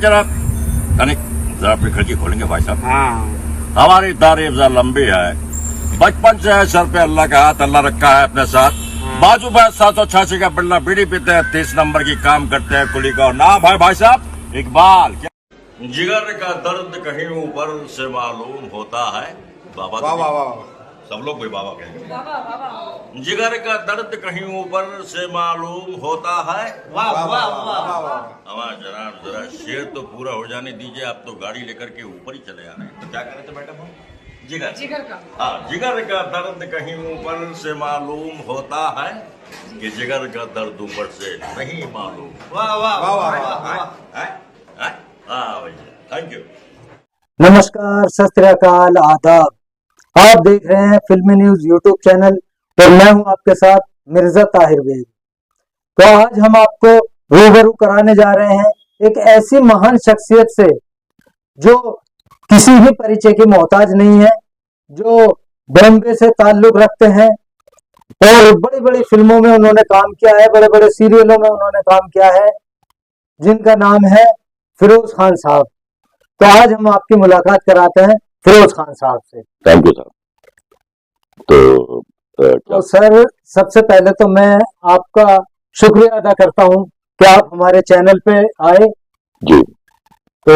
जरा तनिक जरा अपनी खिड़की खोलेंगे भाई साहब। हाँ हमारी तारीफ जरा लंबी है, बचपन से है सर पे अल्लाह का हाथ, अल्लाह रखा है अपने साथ। बाजू में 786 का बिल्ला, बीड़ी पीते हैं, 30 नंबर की काम करते हैं कुली का नाम है भाई साहब इकबाल। क्या जिगर का दर्द कहीं ऊपर से मालूम होता है। बाबा वाह वाह वाह सब लोग कोई बाबा कहेंगे। जिगर का दर्द कहीं ऊपर से मालूम होता है। वाह वाह वाह वाह। हमारा जनाब जरा शेर तो पूरा हो जाने दीजिए, आप तो गाड़ी लेकर के ऊपर ही चले आ रहे हैं। तो क्या करे थे मैडम हम? जिगर का, हाँ, जिगर का दर्द कहीं ऊपर से मालूम होता है कि जिगर का दर्द ऊपर से नहीं मालूम। वाह वाह वाह वाह। हाँ भैया, थैंक यू। नमस्कार, सत श्री अकाल, आदाब। आप देख रहे हैं फिल्मी न्यूज यूट्यूब चैनल और मैं हूं आपके साथ मिर्जा ताहिर बेग। तो आज हम आपको रूबरू कराने जा रहे हैं एक ऐसी महान शख्सियत से जो किसी भी परिचय की मोहताज नहीं है, जो बॉम्बे से ताल्लुक रखते हैं और बड़ी बड़ी फिल्मों में उन्होंने काम किया है, बड़े बड़े सीरियलों में उन्होंने काम किया है, जिनका नाम है फिरोज खान साहब। तो आज हम आपकी मुलाकात कराते हैं फिरोज खान साहब से। Thank you sir. तो सर, सबसे पहले तो मैं आपका शुक्रिया अदा करता हूं कि आप हमारे चैनल पे आए। जी। तो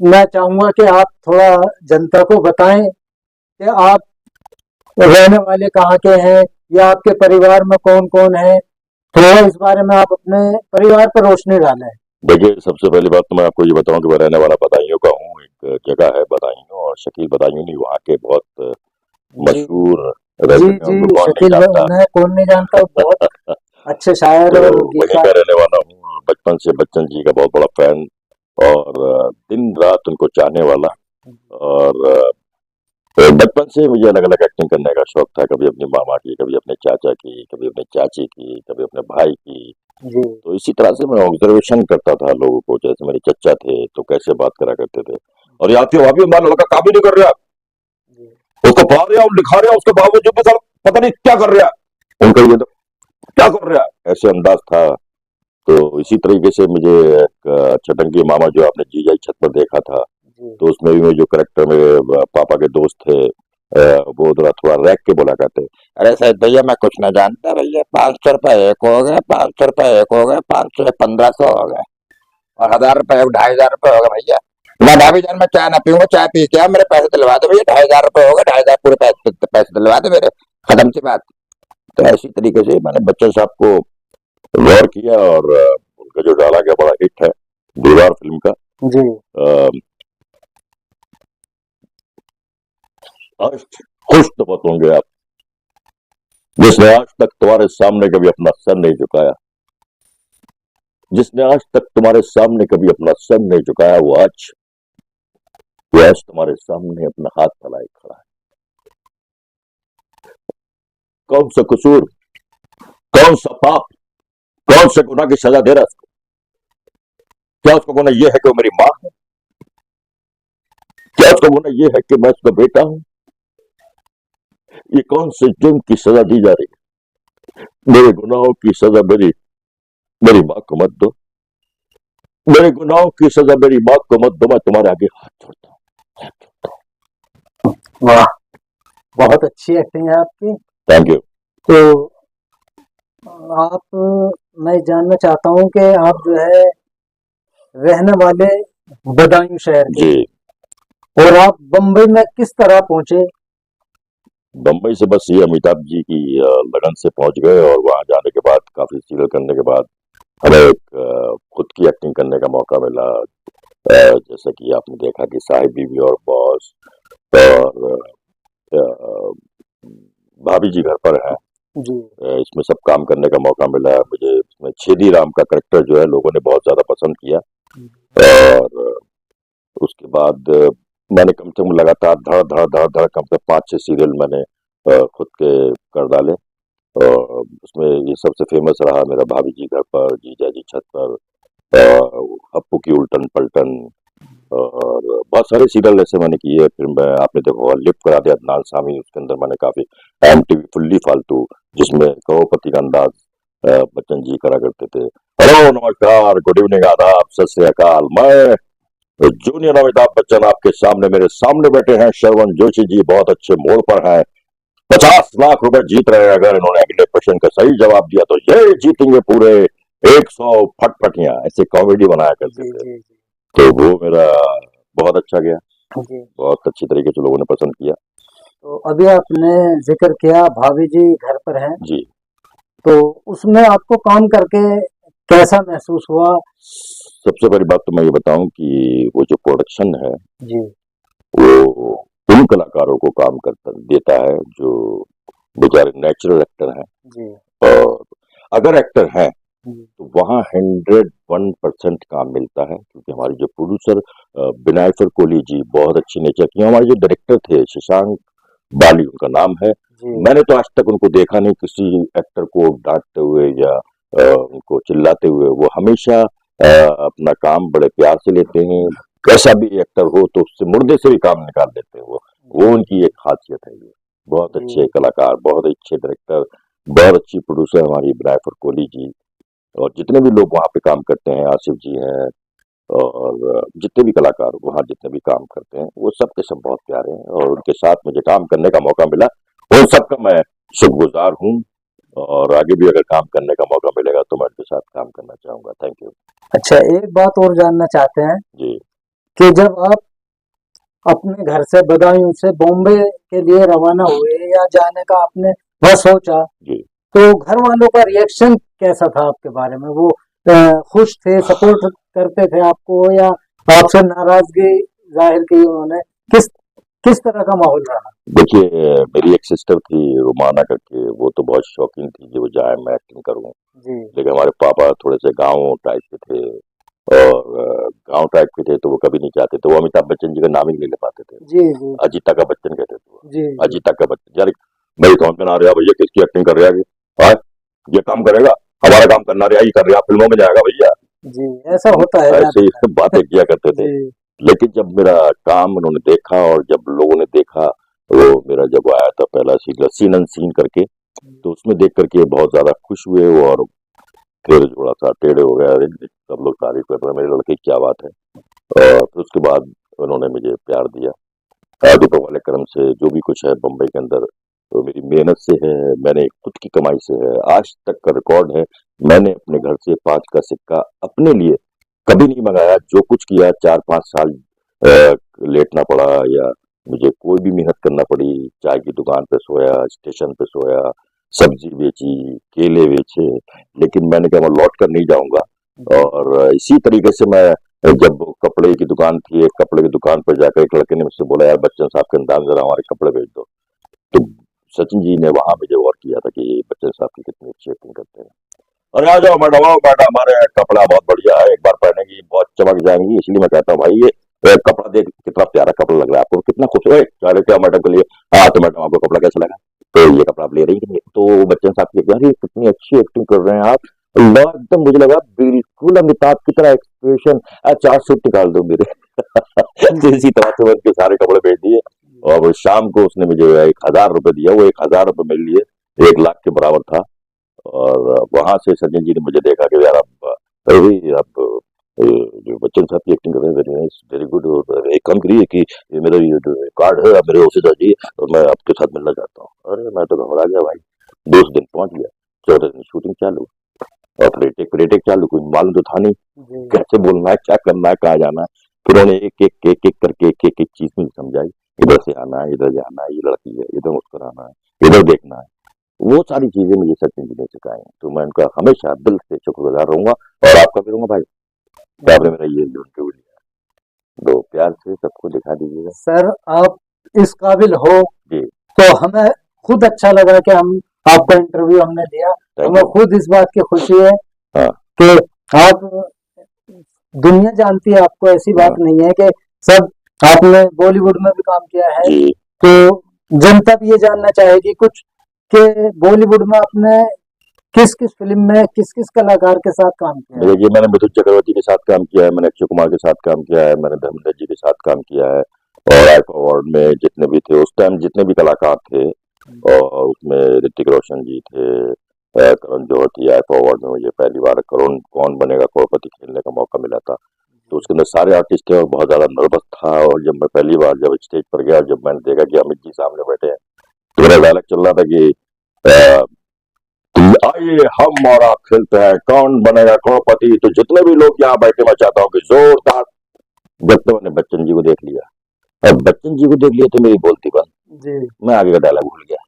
मैं चाहूंगा कि आप थोड़ा जनता को बताएं कि आप रहने वाले कहाँ के हैं या आपके परिवार में कौन कौन है। थोड़ा इस बारे में आप अपने परिवार पर रोशनी डालें। देखिए, सबसे पहली बात तो मैं आपको ये बताऊं कि मैं रहने वाला बदायूं का हूँ। एक जगह है बदायूं, और शकील बदायूं नहीं, वहाँ के बहुत मशहूर जी जी, शकील उन्हें कौन नहीं जानता, बहुत अच्छे शायर और वहीं का गीतकार। रहने वाला हूँ। बचपन से बच्चन जी का बहुत बड़ा फैन और दिन रात उनको चाहने वाला। और बचपन से मुझे अलग अलग एक्टिंग करने का शौक था, कभी अपनी मामा की, कभी अपने चाचा की, कभी अपने चाची की, कभी अपने भाई की। जी तो इसी तरह से मैं ऑब्जर्वेशन करता था लोगों को। जैसे मेरे चचा थे तो कैसे बात करा करते थे, और यहाँ पे वहां भी हमारा लड़का काम ही नहीं कर रहा, उसको पढ़ा रहा और लिखा रहा, उसके बावजूद भी सर पता नहीं क्या कर रहा है, उनका ये तो क्या कर रहा है, ऐसे अंदाज था। तो इसी तरीके से मुझे एक चटंगी मामा जो आपने जीजाई छत पर देखा था, तो उसमें भी जो करेक्टर मेरे पापा के दोस्त थे, वो थोड़ा रैक के बोला करते, अरे सर भैया मैं कुछ ना जानता भैया, 500 रुपए एक हो गए, 500 रुपए एक हो गए, 500 1500 हो गए, और 1000 रुपए 2500 रुपए हो गए भैया। मैं भाभी जान मैं चाय ना पीऊंगा, चाय पी क्या, मेरे पैसे दिलवा दो भैया, 2500 रुपए हो गए, 2500 पूरे पैसे दिलवा दो मेरे, खत्म सी बात। तो ऐसी तरीके से मैंने बच्चन साहब को गौर किया, और उनका जो डाला गया बड़ा हिट है दीवार फिल्म का। जी आज खुश तो मत होंगे आप, जिसने आज तक तुम्हारे सामने कभी अपना सर नहीं झुकाया, जिसने आज तक तुम्हारे सामने कभी अपना सर नहीं झुकाया, वो आज तुम्हारे सामने अपना हाथ फैलाए खड़ा है। कौन सा कसूर, कौन सा पाप, कौन से गुनाह की सजा दे रहा है उसको? क्या उसका गुनाह यह है कि वो मेरी मां है? क्या उसका गुनाह यह है कि मैं उसका बेटा हूं? ये कौन से जुर्म की सजा दी जा रही है? मेरे गुनाहों की सजा मेरी मां को मत दो, मेरे गुनाहों की सजा मेरी मां को मत दो, मैं तुम्हारे आगे हाथ जोड़ता हूं। वाह, बहुत अच्छी एक्टिंग है आपकी। Thank you. तो मैं जानना चाहता हूँ कि आप जो है रहने वाले बदायूं शहर के, जी। और आप बम्बई में किस तरह पहुंचे? बम्बई से बस ये अमिताभ जी की लगन से पहुंच गए, और वहां जाने के बाद काफी सीरियल करने के बाद हमें एक खुद की एक्टिंग करने का मौका मिला। जैसे कि आपने देखा कि साहिब बीवी और बॉस, और भाभी जी घर पर है, जी इसमें सब काम करने का मौका मिला मुझे। इसमें छेदी राम का करेक्टर जो है लोगों ने बहुत ज्यादा पसंद किया, और उसके बाद मैंने कम से कम लगातार धड़ धड़ धड़ धड़ कम से 5-6 सीरियल मैंने खुद के कर डाले। और उसमें ये सबसे फेमस रहा मेरा भाभी जी घर पर, जीजा जी छत पर, अप्पू की उल्टन पलटन, और बहुत सारे सीरियल ऐसे मैंने किए। फिर मैं आपने देखो लिफ्ट करा दिया अदनान सामी, उसके अंदर मैंने काफी एमटीवी फुल्ली फालतू, जिसमें करोड़पति का अंदाज बच्चन जी करा करते थे। हेलो, नमस्कार, गुड इवनिंग, आदाब, सत श्री अकाल। मैं जूनियर अमिताभ बच्चन आपके सामने, मेरे सामने बैठे हैं श्रवण जोशी जी, बहुत अच्छे मोड़ पर हैं। 50 लाख रुपए जीत रहे हैं। अगर इन्होंने अगले प्रश्न का सही जवाब दिया तो ये जीतेंगे पूरे 100 फटफटियां। ऐसे कॉमेडी बनाया करते जी थे, जी जी तो वो मेरा बहुत अच्छा गया, जी। बहुत अच्छी तरीके से लोगों ने पसंद किया। तो अभी आपने जिक्र किया भाभी जी घर पर हैं, जी, तो उसमें आपको काम करके कैसा महसूस हुआ? सबसे बड़ी बात तो मैं ये बताऊं कि वो जो प्रोडक्शन है जी वो उन कलाकारों को काम करता देता है जो बेचारे नेचुरल एक्टर हैं। जी और अगर एक्टर हैं जी तो वहाँ 101% काम मिलता है, क्योंकि हमारे जो प्रोड्यूसर विनायक कोहली जी बहुत अच्छी नेचर की हैं। हमारे जो डायरेक्टर थे शशांक बाली उनका नाम है, जी मैंने तो आज तक उनको देखा नहीं किसी एक्टर को डांटते हुए या उनको चिल्लाते हुए। वो हमेशा अपना काम बड़े प्यार से लेते हैं, कैसा भी एक्टर हो तो उससे मुर्दे से भी काम निकाल देते हैं। वो उनकी एक खासियत है। ये बहुत अच्छे जी कलाकार, बहुत अच्छे डायरेक्टर, बहुत अच्छी प्रोड्यूसर हमारी विनायक कोहली जी। और जितने भी लोग वहाँ पे काम करते हैं, आसिफ जी हैं और जितने भी कलाकार वहाँ जितने भी काम करते हैं, वो सब के सब बहुत प्यारे हैं और उनके साथ मुझे काम करने का मौका मिला, उन सबका मैं शुक्रगुजार हूँ। और आगे भी अगर काम करने का मौका मिलेगा तो मैं उनके साथ काम करना चाहूंगा। Thank you. अच्छा, एक बात और जानना चाहते हैं जी, कि जब आप अपने घर से बदायूं से बॉम्बे के लिए रवाना हुए या जाने का आपने वह सोचा, जी। तो घर वालों का रिएक्शन कैसा था आपके बारे में? वो खुश थे, सपोर्ट करते थे आपको, या आपसे नाराजगी जाहिर की उन्होंने? किस किस तरह का माहौल रहा? देखिए, मेरी एक सिस्टर थी रुमाना करके, वो तो बहुत शौकीन थी कि वो जाए मैं एक्टिंग करूं। जी लेकिन हमारे पापा थोड़े से गाँव टाइप के थे और गाँव टाइप के थे तो वो कभी नहीं चाहते थे। वो अमिताभ बच्चन जी का नाम ही नहीं ले पाते थे। जी जी अजीता का बच्चन कहते थे वो। जी अजीता का बच्चन यार, मेरी समझ में ना आ रहा भैया किसकी एक्टिंग कर रहा है हाँ? ये काम करेगा, हमारा काम करना रहा, ये कर रहा, फिल्मों में जाएगा भैया। जी, ऐसा होता है ऐसे ही ज्यादातर। सब बातें किया करते थे। जी लेकिन जब मेरा काम उन्होंने देखा और जब लोगों ने देखा, वो मेरा जब आया था पहला सीन अनसीन करके, तो उसमें देख करके बहुत ज्यादा खुश हुए वो। और फिर थोड़ा सा टेढ़े हो गया, अरे सब लोग तारीफ कर रहे हैं मेरे लड़के की, क्या बात है। और फिर उसके बाद उन्होंने मुझे प्यार दिया। दीपक वाले क्रम से जो भी कुछ है बम्बई के अंदर, तो मेरी मेहनत से है, मैंने खुद की कमाई से है। आज तक का रिकॉर्ड है, मैंने अपने घर से 5 का सिक्का अपने लिए कभी नहीं मंगाया। जो कुछ किया 4-5 साल लेटना पड़ा या मुझे कोई भी मेहनत करना पड़ी, चाय की दुकान पे सोया, स्टेशन पे सोया, सब्जी बेची, केले बेचे, लेकिन मैंने कहा मैं लौट कर नहीं जाऊंगा। और इसी तरीके से मैं जब कपड़े की दुकान थी, एक कपड़े की दुकान पर जाकर एक लड़के ने मुझसे बोला यार बच्चन साहब के अंदाज जरा हमारे कपड़े बेच दो, तो सचिन जी ने वहां मुझे और किया था कि बच्चन साहब की कितनी अच्छी एक्टिंग करते हैं। अरे आ जाओ मैडम, आओ मैडम, हमारे कपड़ा बहुत बढ़िया है, एक बार पहनेंगी बहुत चमक जाएंगी। इसलिए मैं कहता हूँ भाई ये कपड़ा देख कितना प्यारा कपड़ा लग रहा है आपको, कितना खूबसूरत है क्या मैडम के लिए। हाँ तो मैडम आपको कपड़ा कैसा लगा, तो ये कपड़ा आप ले रही है। तो बच्चन साहब की यार ये कितनी अच्छी एक्टिंग कर रहे हैं आप, एकदम मुझे लगा बिल्कुल अमिताभ की तरह एक्सप्रेशन। 4 सूट निकाल दो मेरे। तो इसी तरह से मैं उनके सारे कपड़े बेच दिए। और वो शाम को उसने मुझे 1000 रुपए दिया, वो 1000 रुपए मेरे लिए 1 लाख के बराबर था। और वहां से सचिन जी ने मुझे देखा कि यार आप जो बच्चन साहब की एक्टिंग कर रहे हैं, वेरी नाइस, वेरी गुड। और एक काम करिए कि ये मेरा ये जो कार्ड है आप मेरे ऑफिस आ जाइए और मैं आपके साथ मिलना चाहता हूँ। अरे मैं तो घबरा गया भाई। 2 दिन पहुंच गया, 14 दिन शूटिंग चालू और फिर टेक चालू, कुछ मालूम तो था नहीं जी कैसे बोलना है, क्या करना है, कहाँ जाना है। फिर उन्होंने एक करके एक चीज मुझे समझाई, इधर से आना है, इधर जाना है, ये लड़की है, इधर मुस्कुराना है, इधर देखना है। वो सारी चीजें मुझे सचिन जी ने सिखाई हैं, तो मैं उनका हमेशा दिल से शुक्रगुजार रहूंगा और आपका भी रहूंगा भाई कि आपने मेरा ये इंटरव्यू लिया। तो प्यार से सबको दिखा दीजिएगा। सर, आप इस काबिल हो जी, तो हमें खुद अच्छा लगा कि हम आपका इंटरव्यू हमने दिया। थैंक हमें यू। खुद इस बात की खुशी है हाँ कि आप, दुनिया जानती है आपको, ऐसी बात हाँ नहीं है कि सब, आपने बॉलीवुड में भी काम किया है, जी। तो जनता भी ये जानना चाहेगी कुछ कि बॉलीवुड में आपने किस किस फिल्म में किस किस कलाकार के साथ काम किया है? देखिए मैंने मिथुन चक्रवर्ती के साथ काम किया है, मैंने अक्षय कुमार के साथ काम किया है, मैंने धर्मेंद्र जी के साथ काम किया है। और आइफा अवार्ड में जितने भी थे उस टाइम, जितने भी कलाकार थे, और उसमें ऋतिक रोशन जी थे, करण जौहर टीआईएफ अवार्ड में मुझे पहली बार कौन बनेगा करोड़पति खेलने का मौका मिला था। तो उसके अंदर सारे आर्टिस्ट थे और बहुत ज्यादा नर्वस था। और जब मैं पहली बार जब स्टेज पर गया, जब मैंने देखा कि अमित जी सामने बैठे हैं, तो मेरा डायलॉग चल रहा था कि आइए हम और आप खेलते हैं कौन बनेगा करोड़पति। तो जितने भी लोग यहाँ बैठे, मैं चाहता हूँ कि जोरदार। जब तो मैंने बच्चन जी को देख लिया, और बच्चन जी को देख लिया तो मेरी बोलती बंद जी मैं आगे का डायलॉग भूल गया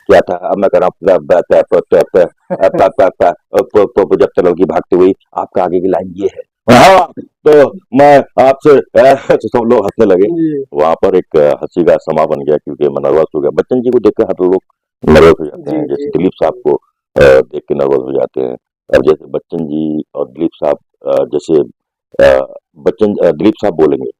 क्या था। अब मैं कर रहा हूँ जब तक लड़की भागती हुई, आपका आगे की लाइन ये है। हाँ, तो मैं आपसे तो सब लोग हंसने लगे। वहां पर एक हंसी का समा बन गया क्योंकि मैं नर्वस हो गया। बच्चन जी को देखकर हर लोग नर्वस हो जाते हैं, जैसे दिलीप साहब को देख के नर्वस हो जाते हैं। अब जैसे बच्चन जी और दिलीप साहब, जैसे दिलीप साहब बोलेंगे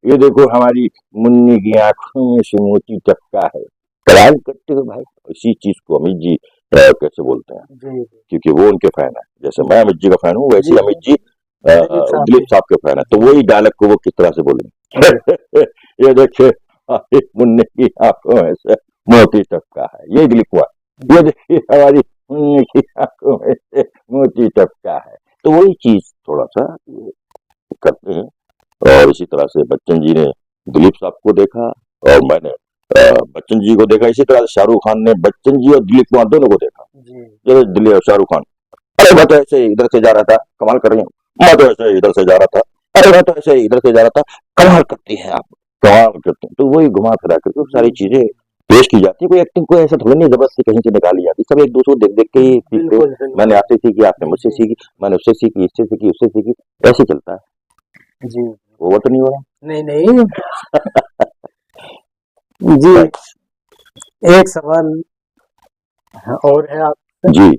ये देखो हमारी मुन्नी की आंखों में से मोती टपका है, कलाल करते हो भाई। इसी चीज को अमित जी कैसे बोलते हैं, क्योंकि वो उनके फैन है। जैसे मैं अमित जी का फैन हूँ, वैसे अमित जी दिलीप साहब के फैन है। तो वही डायलॉग को वो किस तरह से बोलेंगे ये देखिए मुन्नी की आंखों में से मोती टपका है, ये दिलीप हुआ। ये देखिए हमारी मुन्नी की आंखों में से मोती टपका है। तो वही चीज थोड़ा सा करते हैं। और इसी तरह से बच्चन जी ने दिलीप साहब को देखा और मैंने बच्चन जी को देखा। इसी तरह से शाहरुख खान ने बच्चन जी और दिलीप कुमार दोनों को देखा। जैसे दिलीप और शाहरुख खान, अरे मैं तो ऐसे इधर से जा रहा था, कमाल कर रही हूँ। मैं तो ऐसे इधर से जा रहा था, अरे मैं तो ऐसे इधर से जा रहा था, कमाल करती हैं आप, कमाल करते हैं। तो वही घुमा फिरा करके सारी चीजें पेश की जाती है। कोई एक्टिंग को ऐसा थोड़ी नहीं जबरदस्ती कहीं से निकाली जाती, सब एक दूसरे को देख देख के ही सीखते। मैंने आपसे सीखी, आपने मुझसे सीखी, मैंने उससे सीखी, इससे सीखी, उससे सीखी, ऐसे चलता है जी। ओवर तो नहीं हो रहा? नहीं जी। एक सवाल और है आप जी।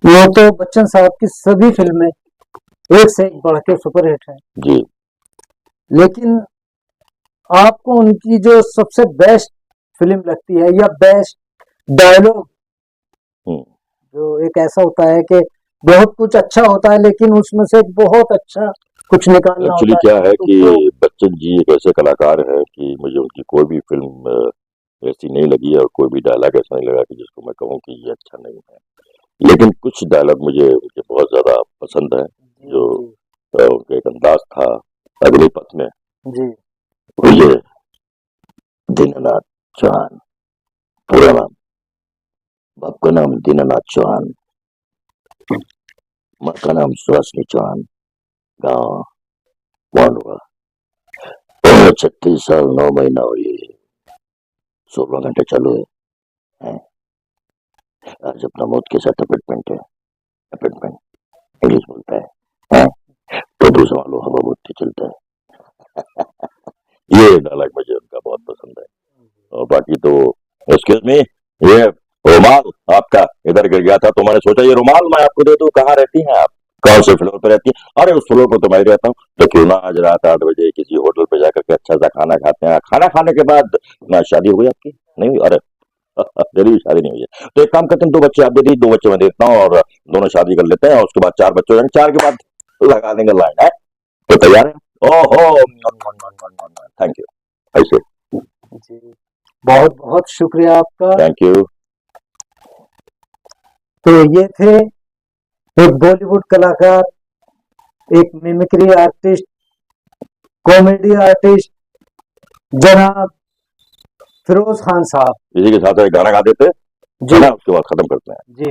वो तो बच्चन साहब की सभी फिल्में एक से एक बढ़ के सुपरहिट हैं जी। लेकिन आपको उनकी जो सबसे बेस्ट फिल्म लगती है या बेस्ट डायलॉग, जो एक ऐसा होता है कि बहुत कुछ अच्छा होता है लेकिन उसमें से बहुत अच्छा कुछ निकालना एक्चुअली होता क्या है तो कि बच्चन जी एक ऐसे कलाकार है कि मुझे उनकी कोई भी फिल्म ऐसी नहीं लगी और कोई भी डायलॉग ऐसा नहीं लगा कि जिसको मैं कहूँ कि ये अच्छा नहीं है। लेकिन कुछ डायलॉग मुझे उनके बहुत ज्यादा पसंद है। जो उनका एक अंदाज था अग्निपथ में, जी वो ये दीननाथ चौहान, पूरा नाम, बाप का नाम दीननाथ चौहान, माँ का नाम सुहासिनी चौहान, गाँव वांडवा, 36 साल 9 महीना और ये 16 घंटे चालू है। आज अपना मौत के साथ अपॉइंटमेंट है, अपॉइंटमेंट इंग्लिश बोलता है तो दूसरा लो हवा बहुत चलता है ये डायलॉग मुझे उनका बहुत पसंद है। और बाकी तो एक्सक्यूज मी, ये रुमाल आपका इधर गिर गया था तो मैंने सोचा ये रुमाल मैं आपको दे दूं। कहाँ रहती हैं आप, कौन से फ्लोर पे रहती है? अरे उस फ्लोर पर तो मैं रहता हूँ। तो क्यों ना आज रात 8 बजे किसी होटल पे जाकर के अच्छा सा खाना खाते हैं। खाना खाने के बाद ना शादी हो गई आपकी? नहीं हुई? अरे जरूर शादी नहीं हुई है तो एक काम करते हैं, 2 बच्चे आप दे दीजिए, 2 बच्चे मैं देता हूँ और दोनों शादी कर लेते हैं और उसके बाद 4 बच्चे हो जाएंगे, 4 के बाद लगा देंगे लाइन है। तो तैयार है? ओहो थैंक यू। ऐसे जी बहुत बहुत शुक्रिया आपका। Thank you. तो ये थे एक बॉलीवुड कलाकार, एक मिमिक्री आर्टिस्ट, कॉमेडी आर्टिस्ट जनाब फिरोज खान साहब। इसी के साथ एक गाना गा देते जी ना, उसके बाद खत्म करते हैं। जी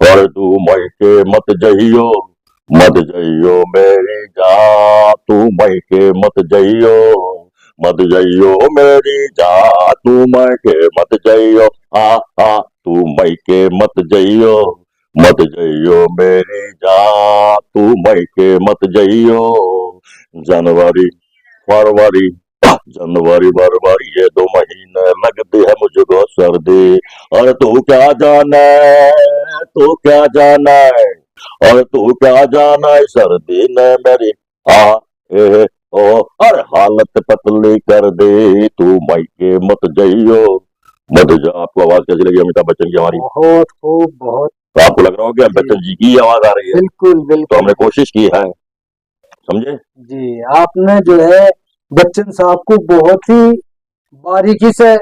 पर तू मैके मत जइयो मेरी जा, तू मैके मत जइयो मेरी जा, तू मैके मत जइयो, तू मैके मत जइयो मेरी जा, तू मैके मत जइयो। जनवरी फरवरी फरवरी ये 2 महीने लगते हैं मुझको सर्दी। और तू क्या जाना है और तू क्या जाना है सर्दी ने मेरी ओ अरे हालत पतली कर दे, तू मैके मत जइयो आपको आवाज कैसी लगी अमिताभ बच्चन की हमारी? बहुत खूब बहुत। तो आपको लग रहा हो कि बच्चन जी की आवाज आ रही है? बिल्कुल बिल्कुल। तो हमने कोशिश की है, समझे जी आपने जो है बच्चन साहब को बहुत ही बारीकी से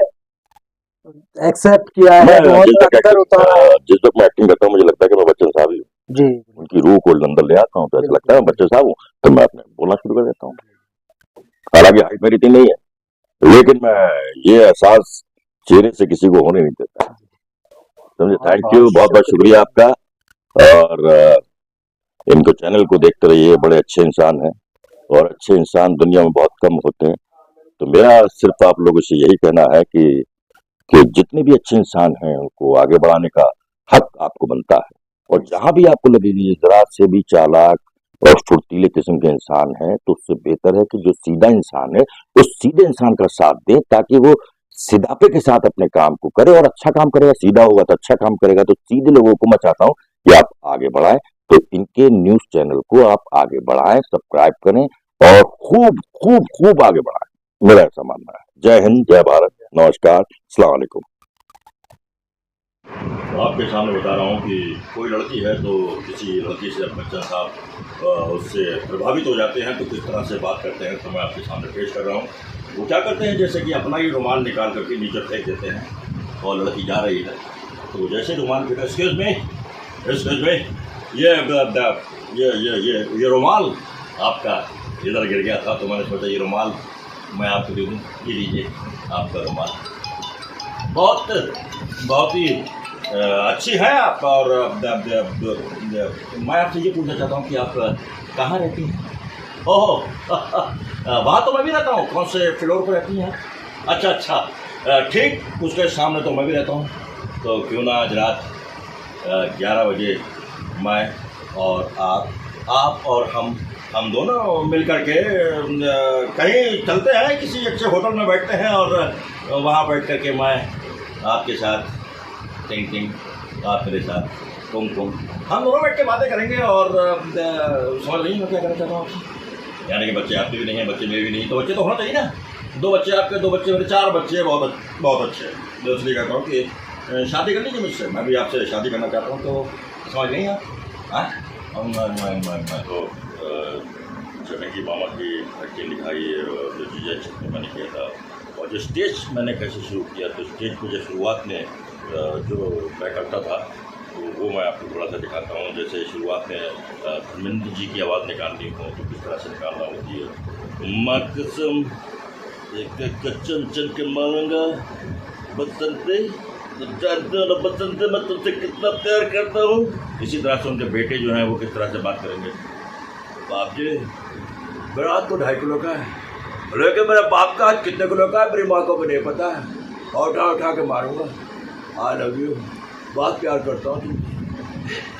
एक्सेप्ट किया है, मैं बहुत जिस वक्त अंतर उतारा है। जिस वक्त मैं एक्टिंग करता हूँ मुझे लगता है कि मैं बच्चन साहब ही हूँ। जी उनकी रूह को अंदर ले आता हूँ तो ऐसा लगता है मैं बच्चन साहब हूँ, तो मैं अपने बोलना शुरू कर देता हूँ। हालांकि हाइट मेरी इतनी नहीं है, लेकिन मैं ये एहसास चेहरे से किसी को होने नहीं देता। समझे? हाँ, थैंक यू, बहुत बहुत शुक्रिया आपका। और इनको चैनल को देखते रहिए, बड़े अच्छे इंसान हैं और अच्छे इंसान दुनिया में बहुत कम होते हैं। तो मेरा सिर्फ आप लोगों से यही कहना है कि जितने भी अच्छे इंसान हैं उनको आगे बढ़ाने का हक आपको बनता है। और जहां भी आपको लगे कि ये जरा से भी चालाक और फुर्तीले किस्म के इंसान हैं तो उससे बेहतर है कि जो सीधा इंसान है उस सीधे इंसान का साथ दें, ताकि वो सीधापे के साथ अपने काम को करे और अच्छा काम करेगा। सीधा होगा तो अच्छा काम करेगा। तो सीधे लोगों को मैं चाहता हूँ कि आप आगे बढ़ाएं, तो इनके न्यूज चैनल को आप आगे बढ़ाएं, सब्सक्राइब करें और खूब खूब खूब आगे बढ़ाएं। मेरा ऐसा मानना है। जय हिंद, जय भारत, नमस्कार, अस्सलाम वालेकुम। आपके सामने बता रहा हूँ कि कोई लड़की है तो किसी लड़की से बच्चन साहब उससे प्रभावित हो जाते हैं तो किस तरह से बात करते हैं, तो मैं आपके सामने पेश कर रहा हूँ। वो क्या करते हैं, जैसे कि अपना ही रुमाल निकाल करके नीचे फेंक देते हैं और लड़की जा रही है तो वो जैसे रुमाल फेंका, एक्सक्यूज में, ये रुमाल आपका इधर गिर गया था, तो मैंने सोचा ये रुमाल मैं आपको दे दूँ, ये लीजिए आपका रुमाल। बहुत ही अच्छी है आप। और मैं आपसे ये पूछना चाहता हूँ कि आप कहाँ रहती हैं? ओहो वहाँ तो मैं भी रहता हूँ। कौन से फ्लोर पर रहती हैं? अच्छा, ठीक उसके सामने तो मैं भी रहता हूँ। तो क्यों ना आज रात 11 बजे मैं और आप और हम दोनों मिल कर के कहीं चलते हैं, किसी अच्छे होटल में बैठते हैं और वहाँ बैठ कर के मैं आपके साथ टिंग, आप मेरे साथ कुम, हम दोनों बैठ के बातें करेंगे। और समझ रही मैं क्या कहना चाहता हूँ? यानी कि बच्चे आपके भी नहीं हैं, बच्चे मेरे भी नहीं, तो बच्चे तो होना चाहिए ना। 2 बच्चे आपके, 2 बच्चे मेरे, 4 बच्चे, बहुत अच्छे। मैं इसलिए कहता हूँ कि शादी कर लीजिए मुझसे, मैं भी आपसे शादी करना चाहता हूँ। तो समझ नहीं आप? मैं तो चटकी मामा की खट्टी लिखाई जो चीज़ें मैंने किया था। और जो स्टेज मैंने कैसे शुरू किया, तो स्टेज को जो शुरुआत में जो मैं करता था तो वो मैं आपको थोड़ा सा दिखाता हूँ। जैसे शुरुआत में धर्मेंद्र जी की आवाज़ निकालनी हो तो किस तरह से निकालना होती है। माँ कसम चल के मांगा बसंते, जानते हो ना बसंते, मैं तुमसे कितना प्यार करता हूँ। इसी तरह से उनके बेटे जो हैं वो किस तरह से बात करेंगे। बाप जी मेरा हाथ तो 2.5 किलो का है, लेकिन मेरे बाप का हाथ कितने किलो का है मेरी माँ को भी नहीं पता है। और उठा के मारूंगा। आई लव यू, बहुत प्यार करता हूँ।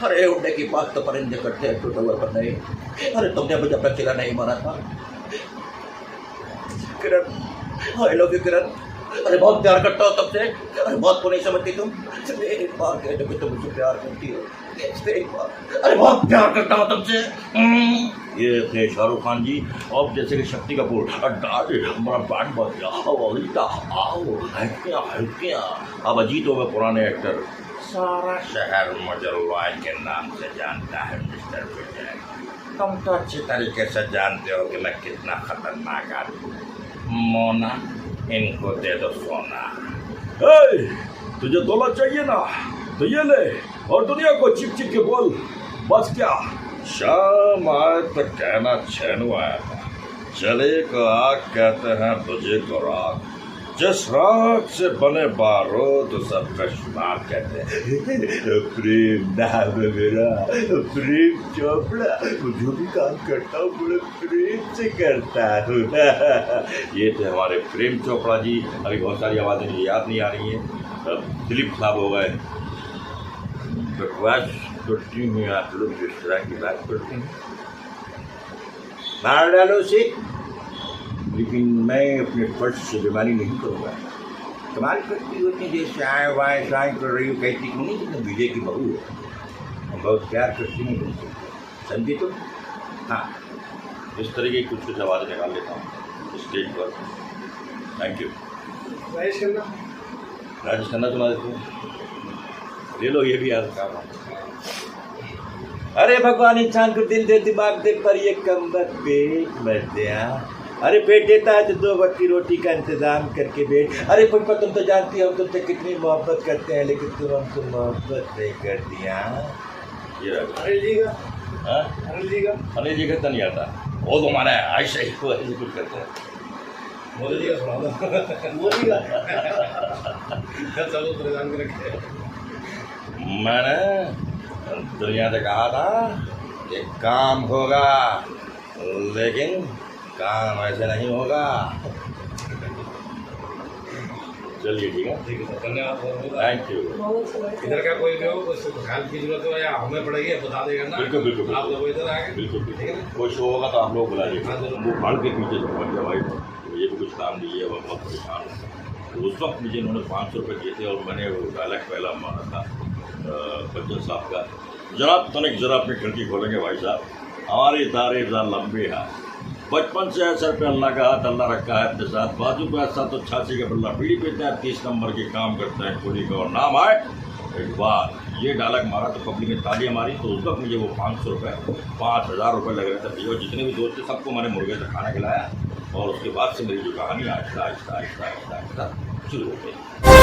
अरे उड़ने की बात तो परिंदे करते हैं, टूटा हुआ पर नहीं। अरे तुमने मुझे अपना चिल्ला नहीं मारा था किरण। आई लव यू किरण। अरे बहुत प्यार करता हूँ तुमसे। अरे बहुत को नहीं समझती तुम। एक बार कह दो कि तुम मुझसे प्यार करती हो, एक बार। अरे बहुत प्यार करता हूँ तुमसे। ये थे शाहरुख खान जी। और जैसे कि शक्ति कपूर, हमारा बैंड बज गया, हल्कियाँ। अब अजीत हो गए पुराने एक्टर। सारा शहर मजलवाल के नाम से जानता है मिस्टर विजय। तुम तो अच्छी तरीके से जानते हो कि मैं कितना खतरनाक आदमी हूँ। मोना इनको दे दो सोना। तुझे तोला चाहिए ना तो ये ले और दुनिया को चिप के बोल बस। क्या शाम आए तो कहना छेनू आया था, जले को आग कहते हैं, बुझे को राख। जिस राख से बने बारूद तो सबका शुमार कहते हैं। प्रेम नाम है मेरा, प्रेम चोपड़ा। जो भी काम करता हूँ बड़े प्रेम से करता हूँ। ये थे हमारे प्रेम चोपड़ा जी। अभी बहुत सारी आवाज़ें मुझे याद नहीं आ रही हैं। दिलीप साहब हो गए। बकवास करती हूँ आप लोग जिस तरह की बात करते हैं, मार डालो उसे, लेकिन मैं अपने फर्ज से बीमारी नहीं करूँगा। कमाल करती होती जैसे आए वाए साए कर रही हो, कहती क्यों नहीं कि विजय की बहू है, हम बहुत प्यार करती हूँ तुमसे, समझे तुम? हाँ, इस तरह की कुछ आवाज़ें निकाल लेता हूँ स्टेज पर। Thank you. राजेश खन्ना सुना देते हैं, ले लो ये भी याद काम। अरे भगवान इंसान को दिल दे दिमाग दे पर ये कम पेट मत दिया। अरे पेट देता है तो 2 वक्त की रोटी का इंतजाम करके बैठ। अरे पुष्पा तुम तो जानती हो हम तुमसे कितनी मोहब्बत करते हैं, लेकिन तुम हमसे मोहब्बत नहीं करती। ये अनिल जी का हाँ? अनिल जी का अनिल जी का तो नहीं आता, वो तो हमारा ऐसे ही कुछ करते हैं। मोदी जी का सुना दो। मोदी का चलो परेशान कर रखे। मैंने दुनिया से कहा था कि काम होगा, लेकिन काम ऐसे नहीं होगा। चलिए ठीक है, धन्यवाद। Thank you. इधर का कोई भी हो, कुछ हेल्प की जरूरत हो या हमें पड़ेगी बता देगा ना। बिल्कुल बिल्कुल आप लोग इधर आए बिल्कुल बिल्कुल, कोई शो होगा तो आप लोग बुलाइए। हाँ, जरूर। वो भाड़ के पीछे से पहुँच गया भाई, मुझे भी कुछ काम दीजिए, मैं बहुत परेशान हूँ। तो उस वक्त मुझे इन्होंने 500 रुपये दिए थे और मैंने वो डायलॉग पहला मारा था बच्चन साहब का, जनाब तनिक जरा अपनी खिड़की खोलेंगे भाई साहब, हमारी तारीफ लंबी है, बचपन से सर पे अल्लाह का हाथ अल्लाह रखा है अपने साथ, बाजू पे 786 का बल्ला बीड़ी पीते हैं, 30 नंबर के काम करते हैं, कुली का और नाम आए। एक बार ये डायलॉग मारा तो पब्लिक ने तालियां मारी, तो उस वक्त मुझे वो 500 रुपये 5000 रुपये लग रहे थे भैया, जितने भी दोस्त थे सबको मैंने मुर्गे से खाना खिलाया, और उसके बाद से मेरी जो कहानी आहिस्ता आहिस्ता आहिस्ता आहिस्ता आहिस्ता शुरू हो गई।